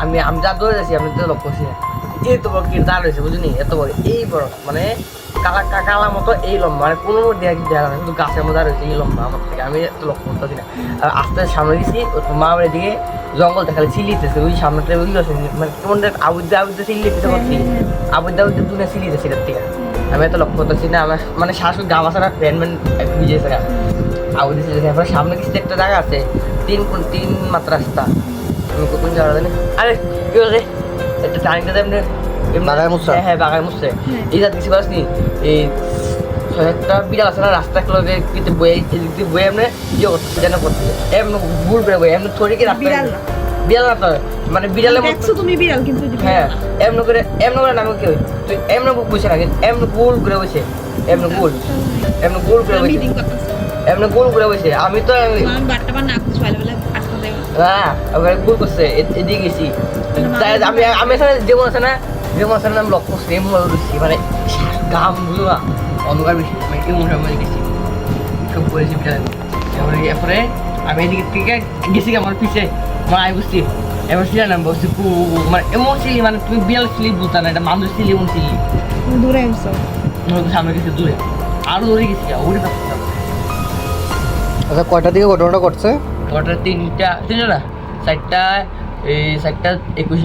আমি যা দৌড়ে যাচ্ছি আমি তো লক্ষ্য করছি না এই তো বড় কি দাঁড় রয়েছে বুঝলি এত বড় এই বড় মানে কালা মতো এই লম্বা মানে কোনো দেখা কি দেখা শুধু গাছের মধ্যে রয়েছে এই লম্বা আমার থেকে আমি এত লক্ষ্য করতেছি না আর আস্তে সামনে গেছি মা বাড়ির দিকে জঙ্গল দেখালে চিলিতেছে ওই সামনেটা ওই আছে মানে কেমন আবুদ্দে চিল্লি পিছিয়ে করছি আবুদ্দে দুনিয়া চিলিতেছে এটার থেকে আমি এত লক্ষ্য করতেছি না আমার মানে শ্বাস গাম আছে না ফ্যান ম্যান ভিজেছে গা আবুদ্দে চিলিতেছে এরপরে সামনে কিছু একটা জায়গা আছে 3 মাত্র রাস্তা আমি কোন যাওয়া জানি আরে কি হচ্ছে একটা টার্নিংটা এমনি বাগায় মুছছে হ্যাঁ বাগায় মুছছে এই যা কিছু পারছি এই একটা বিড়াল আছে না রাস্তা ক্লবে কিন্তু বয়ে বয়ে এমনি ইয়ে করছে যেন করছে এমনি ভুল করে বয়ে এমনি থরি কি রাস্তা বিড়াল না তো মানে বিড়ালের দেখছো তুমি বিড়াল কিন্তু হ্যাঁ এমনি করে নামে কি হয় তুই এমনি বুঝছে না কিন্তু এমনি গোল করে বসে এমনি গোল করে বসে এমনি গোল করে বসে আমি তো বাট্টা না কিছু ভালো বলে আটকা দেব হ্যাঁ ওখানে গোল করছে এদিকে গেছি আমি এখানে যেমন আছে না আমি লক্ষ্য করছি এমন দিচ্ছি মানে গাম বুঝলো না অন্ধকার বেশি মানে এমন সময় গেছি সব বলেছি এরপরে আমি এদিকে থেকে গেছি আমার পিছিয়ে মানে আমি বুঝছি এবার ছিলাম না বলছি মানে এমন ছিলি মানে তুমি বিড়াল ছিলি বুঝতা না এটা মানুষ ছিলি এমন ছিলি দূরে আসছো সামনে গেছি দূরে আরো দূরে গেছি ওরে পাচ্ছিলাম আচ্ছা কয়টা দিকে ঘটনাটা ঘটছে? তিনটা না 4টা 21